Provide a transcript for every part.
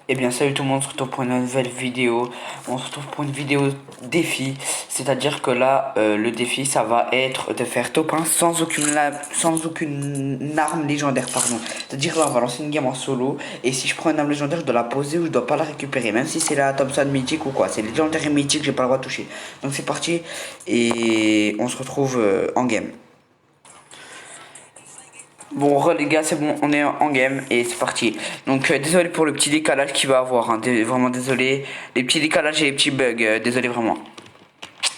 Eh bien salut tout le monde, on se retrouve pour une nouvelle vidéo. On se retrouve pour une vidéo défi. C'est-à-dire que là, le défi, ça va être de faire top 1 sans aucune arme légendaire, pardon. C'est-à-dire là, on va lancer une game en solo. Et si je prends une arme légendaire, je dois la poser ou je dois pas la récupérer. Même si c'est la Thompson mythique ou quoi. C'est légendaire et mythique, j'ai pas le droit de toucher. Donc c'est parti. Et on se retrouve en game. Bon les gars, c'est bon, on est en game et c'est parti. Donc désolé pour le petit décalage qu'il va avoir, hein, vraiment désolé. Les petits décalages et les petits bugs, désolé vraiment.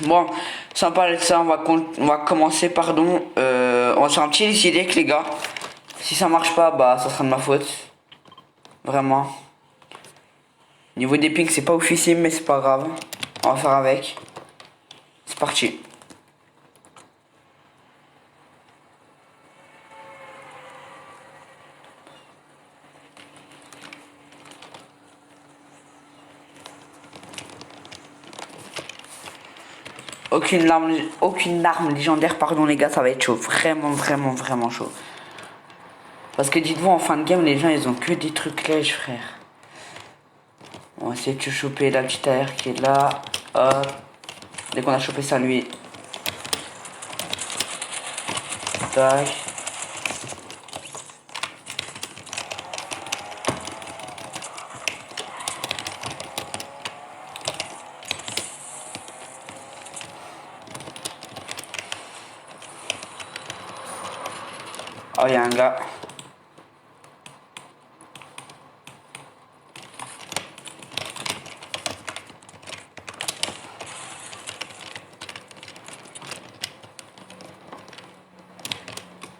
Bon, sans parler de ça, on va commencer, pardon. On va faire un petit essai deck les gars. Si ça marche pas, bah ça sera de ma faute. Vraiment. Niveau des pings, c'est pas officiel mais c'est pas grave. On va faire avec. C'est parti. Aucune arme légendaire, pardon les gars, ça va être chaud. Vraiment chaud. Parce que dites-vous, en fin de game, les gens, ils ont que des trucs lèges, frère. On va essayer de choper la petite AR qui est là. Hop. Dès qu'on a chopé ça, lui. Tac. Oh, il y a un gars.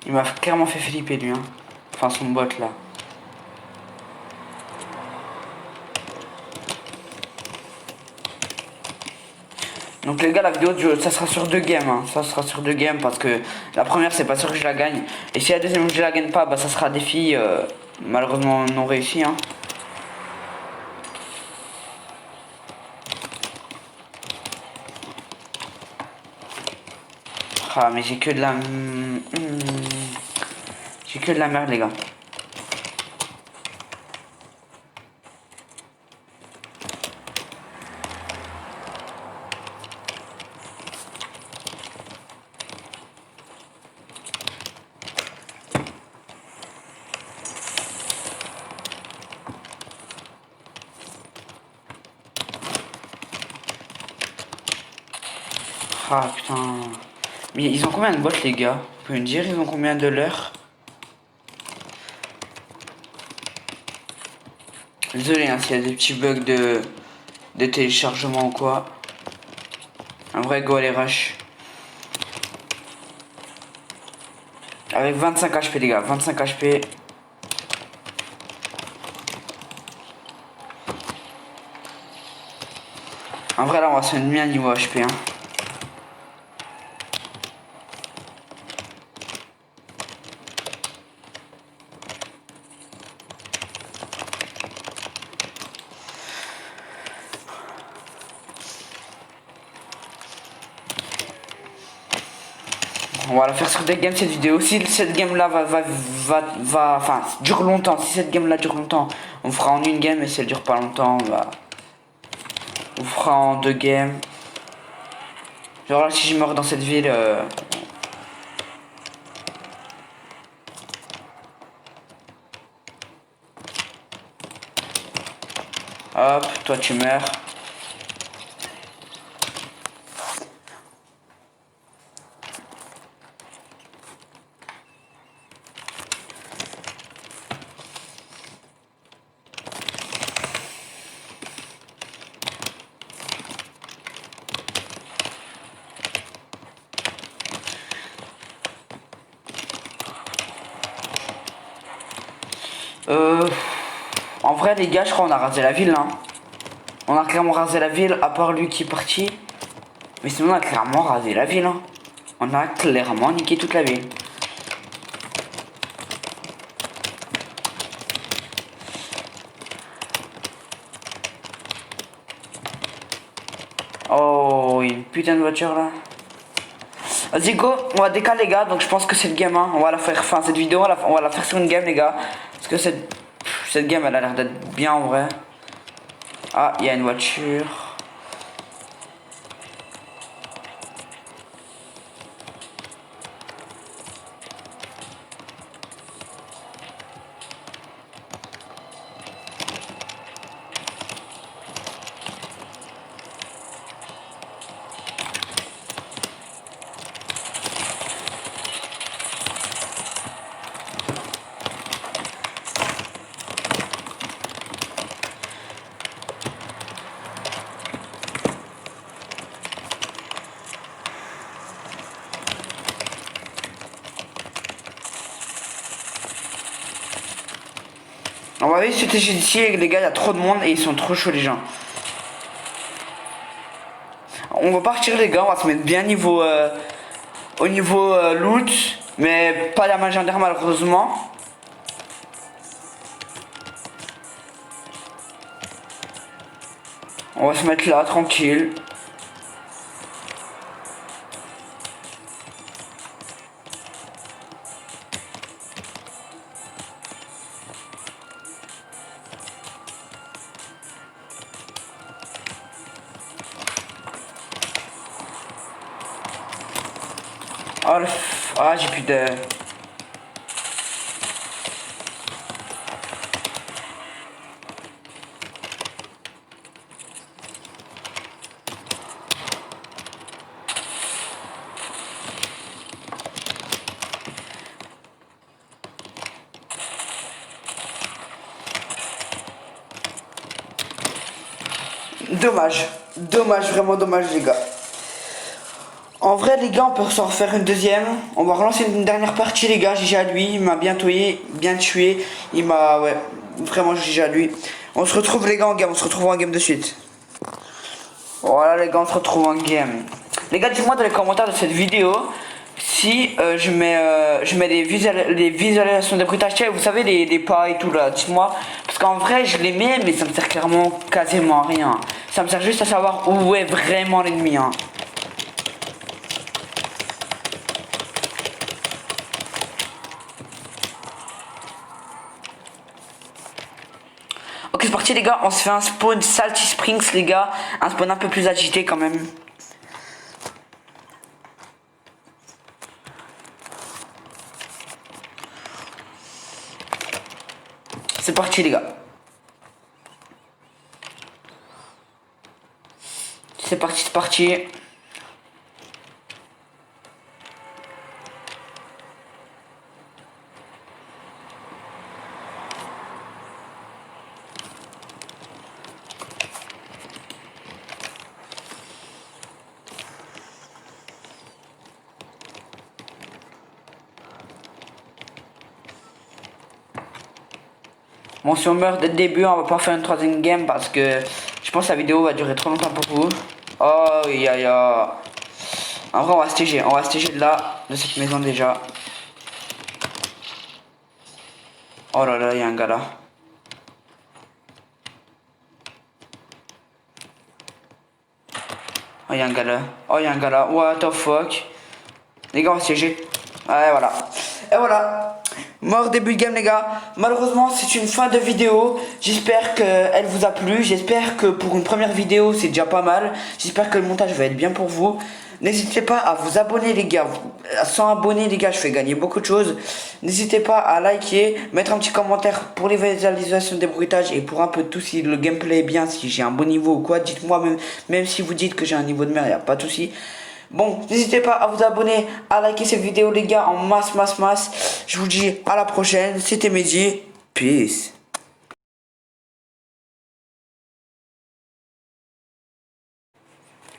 Il m'a clairement fait flipper lui, hein. Enfin son bot là. Donc les gars, la vidéo ça sera sur 2 games, hein. Ça sera sur 2 games parce que la première c'est pas sûr que je la gagne. Et si la deuxième je la gagne pas, bah ça sera défi malheureusement non réussi, hein. Ah mais j'ai que de la... J'ai que de la merde les gars. Ah putain. Mais ils ont combien de bots les gars? Vous pouvez me dire ils ont combien de l'heure? Désolé hein, s'il y a des petits bugs de téléchargement ou quoi. Un vrai go les rush. Avec 25 HP les gars, 25 HP. En vrai là on va se mettre bien niveau HP hein. On va la faire sur des games cette vidéo. Si cette game là enfin dure longtemps, si cette game là dure longtemps, on fera en une game, et si elle dure pas longtemps, on fera en 2 games. Genre là si je meurs dans cette ville, hop, toi tu meurs. En vrai les gars, je crois qu'on a rasé la ville hein. On a clairement rasé la ville, à part lui qui est parti. Mais sinon on a clairement rasé la ville hein. On a clairement niqué toute la ville. Oh, une putain de voiture là. Vas-y go, on va décaler les gars, donc je pense que cette game, hein, on va la faire, enfin cette vidéo, on va la faire sur une game les gars. Parce que cette game elle a l'air d'être bien en vrai. Ah, il y a une voiture. On va vite se têcher d'ici, les gars, il y a trop de monde et ils sont trop chauds les gens. On va partir les gars, on va se mettre bien au niveau loot, mais pas la légendaire malheureusement. On va se mettre là, tranquille. Oh, ah, j'ai plus de... Dommage. Dommage, vraiment dommage les gars. En vrai les gars, on peut s'en refaire une deuxième. On va relancer une dernière partie les gars. GG à lui, il m'a bien tué. Il m'a, ouais, vraiment GG à lui. On se retrouve les gars en game, on se retrouve en game de suite. Voilà les gars, on se retrouve en game. Les gars, dites-moi dans les commentaires de cette vidéo si je mets les visualisations de bruitage, vous savez les pas et tout là, dites-moi. Parce qu'en vrai je les mets mais ça me sert clairement quasiment à rien. Ça me sert juste à savoir où est vraiment l'ennemi hein. Ok c'est parti les gars, on se fait un spawn Salty Springs les gars. Un spawn un peu plus agité quand même. C'est parti les gars. C'est parti, c'est parti. Bon si on meurt dès le début on va pas faire une troisième game parce que je pense que la vidéo va durer trop longtemps pour vous. Oh ya ya. En vrai on va STG de là, de cette maison déjà. Oh là là, il y a un gars là. Oh il y a un gars là. Oh il y a un gars là. What the fuck. Les gars on va STG. Ouais voilà. Et voilà. Mort début de game les gars. Malheureusement c'est une fin de vidéo. J'espère qu'elle vous a plu. J'espère que pour une première vidéo c'est déjà pas mal. J'espère que le montage va être bien pour vous. N'hésitez pas à vous abonner les gars. À 100 abonnés les gars je fais gagner beaucoup de choses. N'hésitez pas à liker. Mettre un petit commentaire pour les visualisations des bruitages. Et pour un peu de tout si le gameplay est bien. Si j'ai un bon niveau ou quoi. Dites-moi même si vous dites que j'ai un niveau de merde. Y a pas de souci. Bon, n'hésitez pas à vous abonner, à liker cette vidéo les gars en masse. Je vous dis à la prochaine, c'était Mehdi, peace.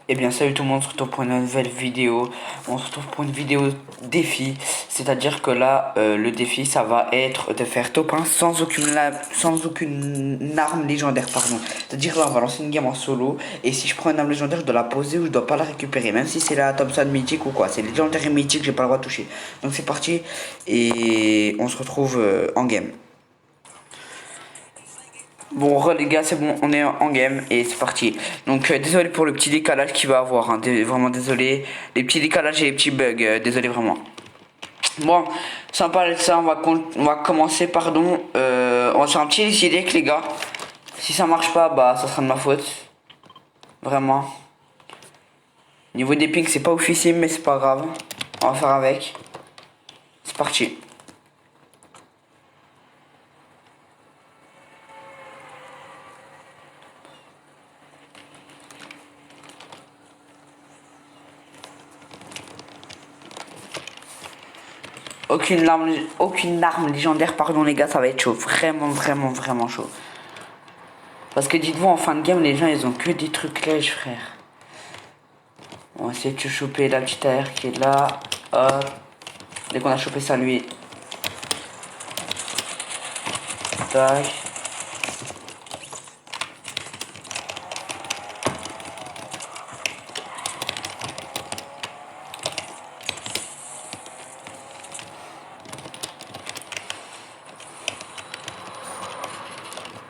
Eh bien salut tout le monde, on se retrouve pour une nouvelle vidéo. On se retrouve pour une vidéo défi. C'est-à-dire que là, le défi ça va être de faire top 1 sans aucune arme légendaire, pardon. C'est-à-dire là on va lancer une game en solo. Et si je prends une arme légendaire, je dois la poser ou je dois pas la récupérer. Même si c'est la Thompson mythique ou quoi. C'est légendaire et mythique, j'ai pas le droit de toucher. Donc c'est parti. Et on se retrouve en game. Bon les gars c'est bon, on est en game et c'est parti. Donc désolé pour le petit décalage qu'il va avoir hein. Vraiment désolé. Les petits décalages et les petits bugs, désolé vraiment. Bon, sans parler de ça, on va commencer pardon. On va faire un petit deck les gars. Si ça marche pas, bah ça sera de ma faute. Vraiment. Niveau des pings, c'est pas oufissime, mais c'est pas grave. On va faire avec. C'est parti. Aucune arme légendaire, pardon les gars, ça va être chaud. Vraiment, vraiment, vraiment chaud. Parce que dites-vous, en fin de game, les gens, ils ont que des trucs lèges, frère. On va essayer de choper la petite AR qui est là. Hop. Dès qu'on a chopé ça, lui. Tac.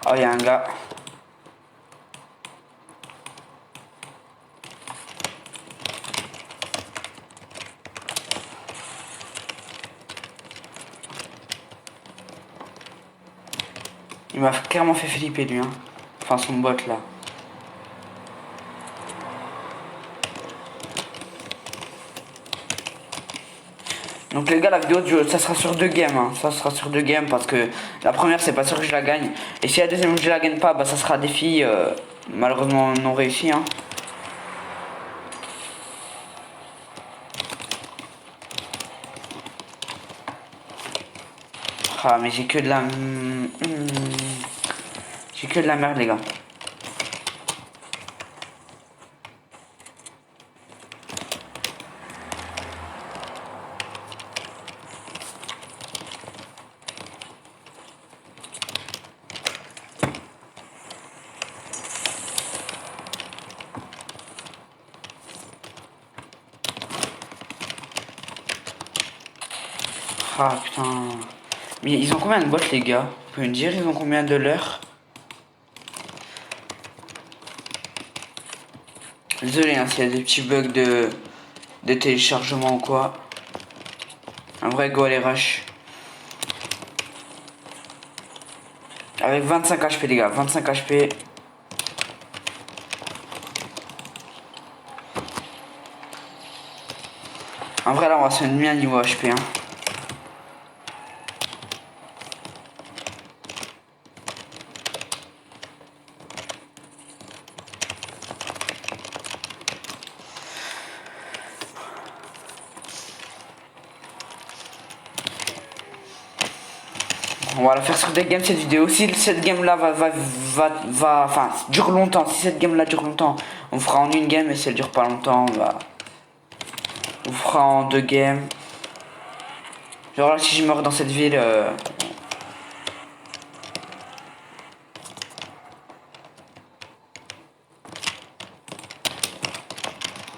Oh, il y a un gars. Il m'a clairement fait flipper lui, hein. Enfin son bot là. Donc les gars, la vidéo ça sera sur 2 games, hein. Ça sera sur 2 games parce que la première c'est pas sûr que je la gagne. Et si la deuxième je la gagne pas, bah ça sera défi malheureusement non réussi, hein. Ah mais j'ai que de la... J'ai que de la merde les gars. Ah putain. Mais ils ont combien de bots les gars? Vous pouvez me dire ils ont combien de l'heure? Désolé hein, s'il y a des petits bugs de téléchargement ou quoi. Un vrai go les rush. Avec 25 HP les gars, 25 HP. En vrai là on va se mettre bien niveau HP hein. On va la faire sur des games cette vidéo. Si cette game là enfin dure longtemps, si cette game là dure longtemps, on fera en une game, et si elle dure pas longtemps, on fera en 2 games. Genre là si je meurs dans cette ville,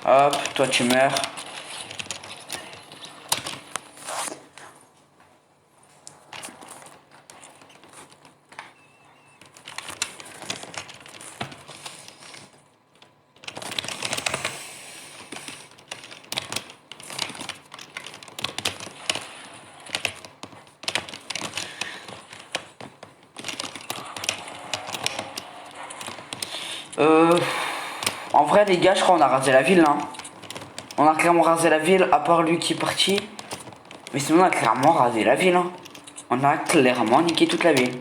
hop, toi tu meurs. En vrai les gars, je crois qu'on a rasé la ville là. On a clairement rasé la ville, à part lui qui est parti. Mais sinon on a clairement rasé la ville hein. On a clairement niqué toute la ville.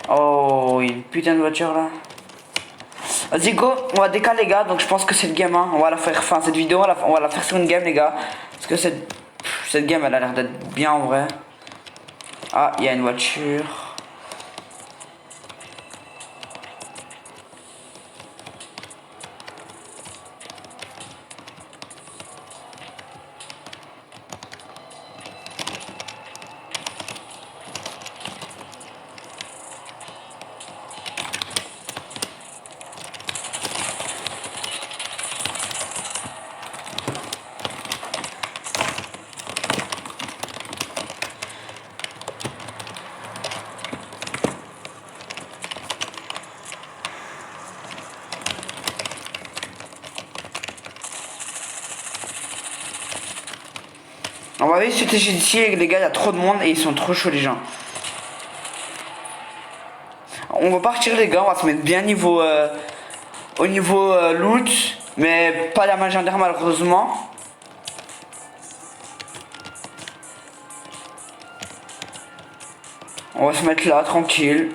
Oh, une putain de voiture là. Vas-y go, on va décaler les gars, donc je pense que cette game hein, on va la faire, enfin cette vidéo on va la faire sur une game les gars. Parce que cette game elle a l'air d'être bien en vrai. Ah, il y a une voiture. On va aller sur ici, les gars, il y a trop de monde et ils sont trop chauds les gens. On va partir les gars, on va se mettre bien niveau au niveau loot, mais pas la légendaire malheureusement. On va se mettre là, tranquille.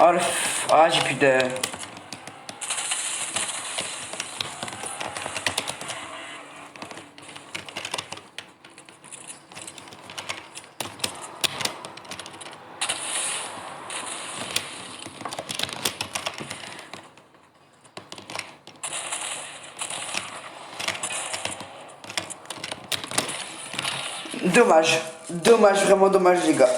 Oh, ah, j'ai plus de... Dommage. Dommage, vraiment dommage les gars.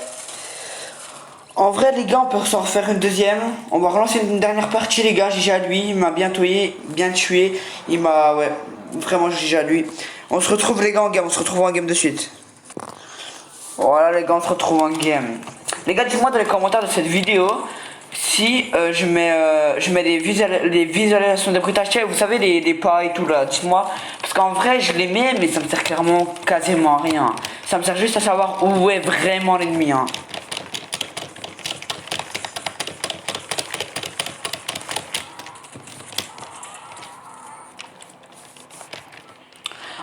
En vrai les gars, on peut s'en refaire une deuxième. On va relancer une dernière partie les gars. GG à lui, il m'a bien tué. Il m'a... Ouais, vraiment GG à lui. On se retrouve les gars en game, on se retrouve en game de suite. Voilà les gars, on se retrouve en game. Les gars, dites-moi dans les commentaires de cette vidéo si je mets les visualisations de bruitage, vous savez les pas et tout là, dites-moi. Parce qu'en vrai je les mets mais ça me sert clairement quasiment à rien. Ça me sert juste à savoir où est vraiment l'ennemi hein.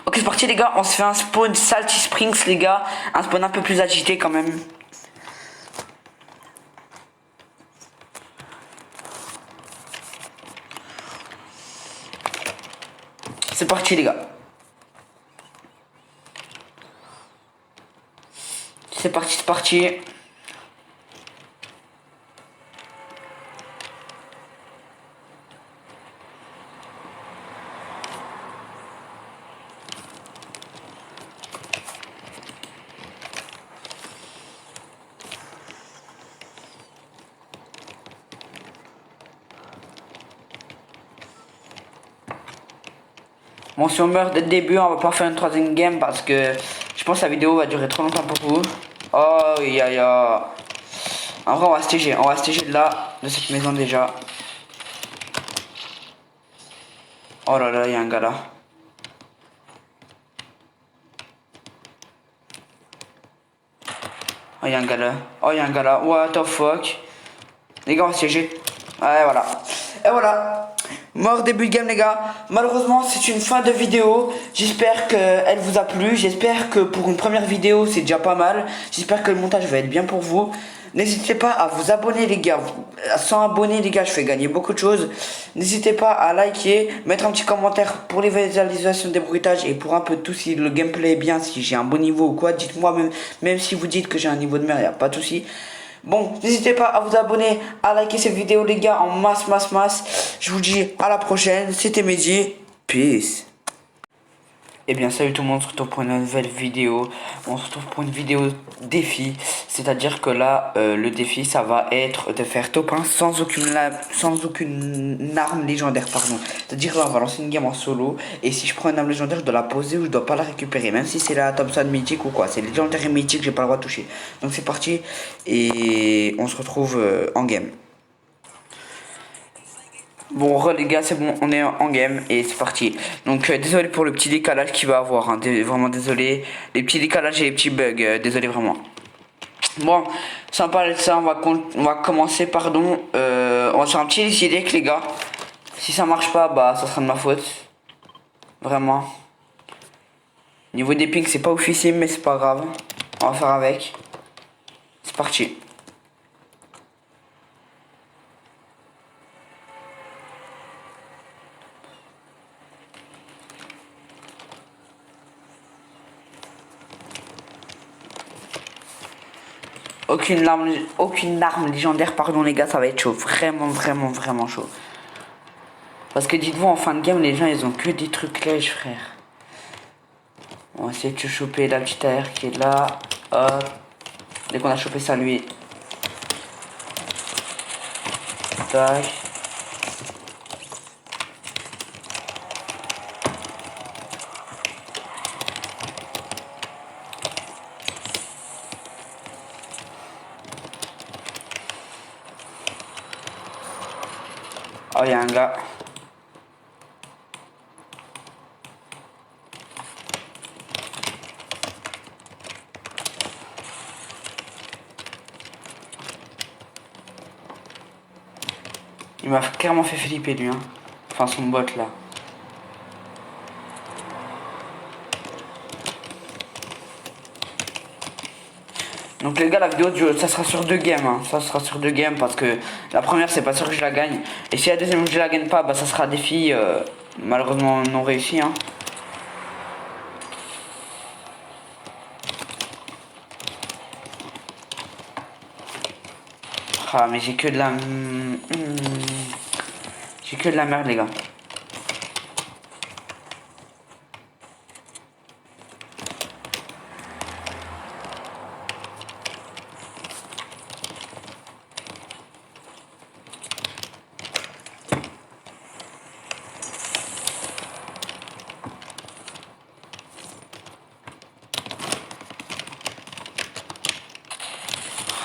Ok c'est parti les gars, on se fait un spawn Salty Springs les gars. Un spawn un peu plus agité quand même. C'est parti les gars. C'est parti, c'est parti. Bon si on meurt dès le début on va pas faire une troisième game parce que je pense que la vidéo va durer trop longtemps pour vous. Oh ya. En vrai on va se TG de là, de cette maison déjà. Oh là là, il y a un gars là. Oh il y a un gars là. Oh il y a un gars là. What the fuck. Les gars on va se TG. Ouais voilà. Et voilà. Mort début de game les gars. Malheureusement c'est une fin de vidéo. J'espère qu'elle vous a plu. J'espère que pour une première vidéo c'est déjà pas mal. J'espère que le montage va être bien pour vous. N'hésitez pas à vous abonner les gars. À 100 abonnés les gars je fais gagner beaucoup de choses. N'hésitez pas à liker. Mettre un petit commentaire pour les visualisations des bruitages. Et pour un peu de tout si le gameplay est bien. Si j'ai un bon niveau ou quoi. Dites-moi même si vous dites que j'ai un niveau de merde. Il n'y a pas de souci. Bon, n'hésitez pas à vous abonner, à liker cette vidéo les gars en masse. Je vous dis à la prochaine, c'était Mehdi, peace. Et bien salut tout le monde, on se retrouve pour une nouvelle vidéo. On se retrouve pour une vidéo défi. C'est-à-dire que là, le défi ça va être de faire top 1 sans aucune arme légendaire, pardon. C'est-à-dire là on va lancer une game en solo. Et si je prends une arme légendaire, je dois la poser ou je dois pas la récupérer. Même si c'est la Thompson mythique ou quoi. C'est légendaire et mythique, j'ai pas le droit de toucher. Donc c'est parti. Et on se retrouve en game. Bon les gars c'est bon, on est en game et c'est parti. Donc désolé pour le petit décalage qu'il va avoir hein. Vraiment désolé. Les petits décalages et les petits bugs, désolé vraiment. Bon, sans parler de ça, on va commencer pardon. On va faire un petit essai les gars. Si ça marche pas, bah ça sera de ma faute. Vraiment. Niveau des pings c'est pas officiel mais c'est pas grave. On va faire avec. C'est parti. Aucune arme légendaire, pardon les gars, ça va être chaud. Vraiment chaud. Parce que dites-vous, en fin de game, les gens, ils ont que des trucs lèges, frère. On va essayer de choper la petite AR qui est là. Hop. Dès qu'on a chopé ça, lui. Tac. un gars. Il m'a clairement fait flipper lui, hein. Enfin son bot là. Donc les gars, la vidéo ça sera sur 2 games, hein. Ça sera sur 2 games parce que la première c'est pas sûr que je la gagne. Et si la deuxième je la gagne pas, bah ça sera des filles malheureusement non réussies, hein. Ah mais j'ai que de la... J'ai que de la merde les gars.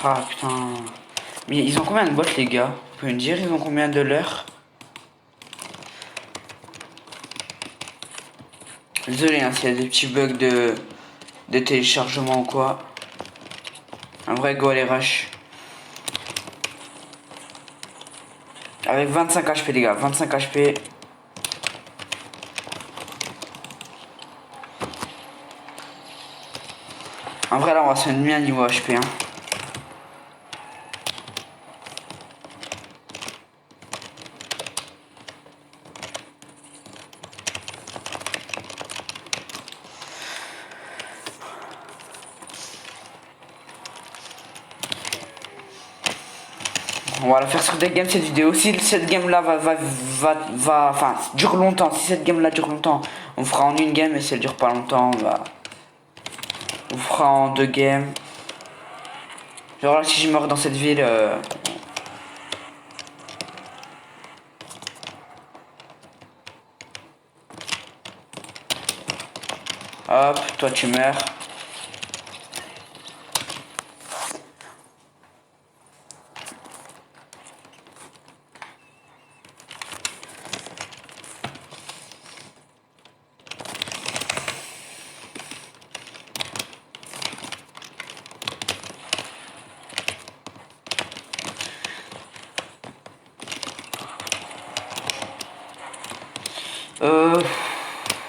Ah putain. Mais ils ont combien de bots les gars? Vous pouvez me dire ils ont combien de l'heure? Désolé hein, s'il y a des petits bugs de téléchargement ou quoi. Un vrai go les rush. Avec 25 HP les gars, 25 HP. En vrai là on va se mettre bien niveau HP hein. On va la faire sur des games cette vidéo. Si cette game là enfin dure longtemps, si cette game là dure longtemps, on fera en 1 game, et si elle dure pas longtemps, on fera en 2 games. Genre là si je meurs dans cette ville, hop, toi tu meurs.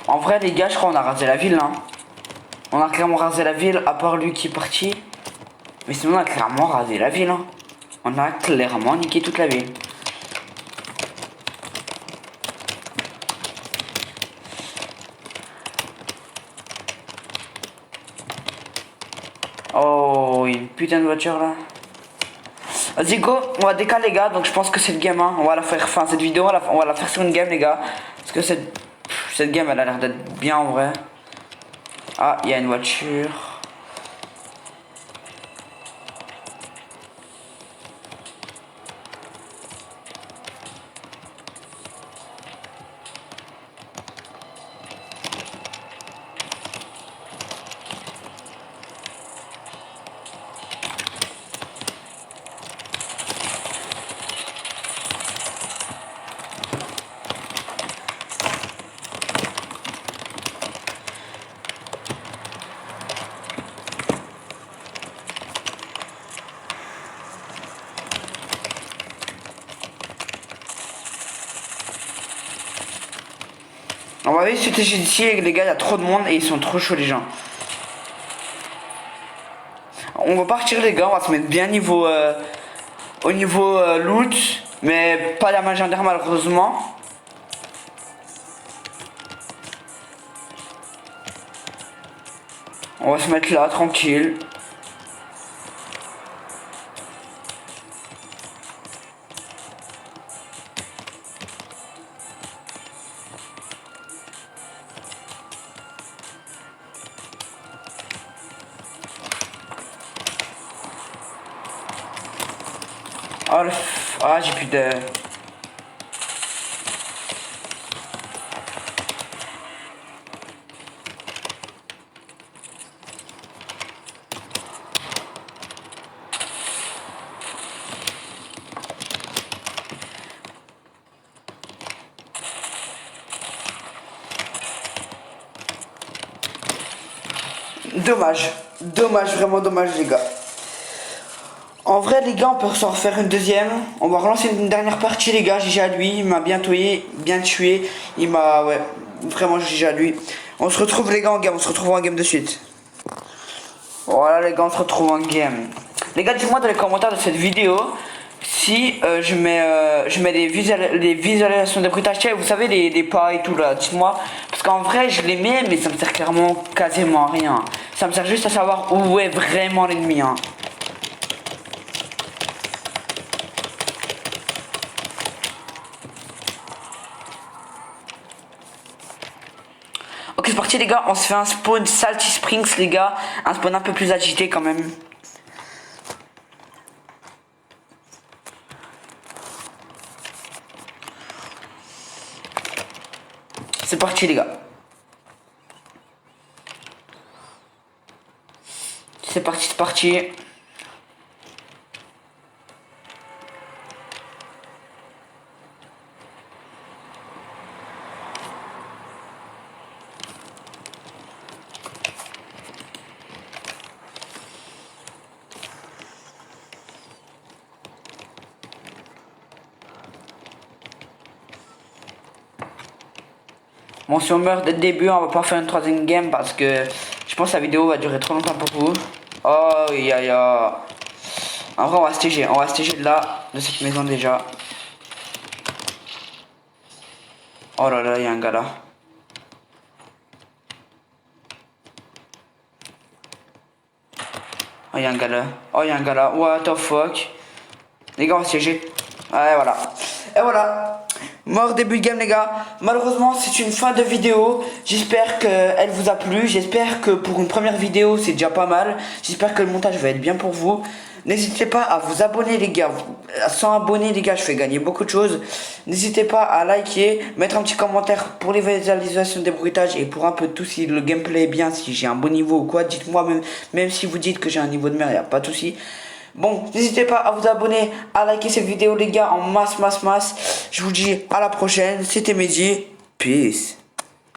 En vrai les gars, je crois on a rasé la ville hein. On a clairement rasé la ville, à part lui qui est parti. Mais sinon on a clairement rasé la ville hein. On a clairement niqué toute la ville. Oh, une putain de voiture là. Vas-y go, on va décaler les gars, donc je pense que c'est le game hein. On va la faire, enfin cette vidéo on va la faire sur 1 game les gars. Parce que cette game elle a l'air d'être bien en vrai. Ah, il y a une voiture. On va vite c'était ici les gars, il y a trop de monde et ils sont trop chauds les gens. On va partir les gars, on va se mettre bien niveau au niveau loot, mais pas la légendaire malheureusement. On va se mettre là tranquille. Oh, ah j'ai plus de... Dommage. Dommage, vraiment dommage, les gars. En vrai, les gars, on peut s'en refaire une deuxième. On va relancer une dernière partie, les gars. GG à lui. Il m'a bien tué. Bien tué. Il m'a... Ouais. Vraiment, GG à lui. On se retrouve, les gars, en game. On se retrouve en game de suite. Voilà, les gars, on se retrouve en game. Les gars, dites-moi dans les commentaires de cette vidéo si je mets les visualisations de bruitage, vous savez, les pas et tout là, dites-moi. Parce qu'en vrai, je les mets, mais ça me sert clairement quasiment à rien. Ça me sert juste à savoir où est vraiment l'ennemi. Hein. Ok, c'est parti, les gars. On se fait un spawn Salty Springs, les gars. Un spawn un peu plus agité quand même. C'est parti, les gars. C'est parti, c'est parti. Bon, si on meurt dès le début, on va pas faire une troisième game parce que je pense que la vidéo va durer trop longtemps pour vous. Oh, ya. En vrai, on va STG de là, de cette maison déjà. Oh là là, il y a un gars là. Oh, il y a un gars là. Oh, il y a un gars là. What the fuck. Les gars, on va STG. Ouais, voilà. Et voilà. Mort début de game, les gars. Malheureusement, c'est une fin de vidéo. J'espère qu'elle vous a plu. J'espère que pour une première vidéo, c'est déjà pas mal. J'espère que le montage va être bien pour vous. N'hésitez pas à vous abonner, les gars. À 100 abonnés, les gars, je fais gagner beaucoup de choses. N'hésitez pas à liker, mettre un petit commentaire pour les visualisations des bruitages et pour un peu de tout, si le gameplay est bien, si j'ai un bon niveau ou quoi. Dites-moi, même si vous dites que j'ai un niveau de merde, il n'y a pas de souci. Bon, n'hésitez pas à vous abonner, à liker cette vidéo, les gars, en masse. Je vous dis à la prochaine. C'était Mehdi. Peace.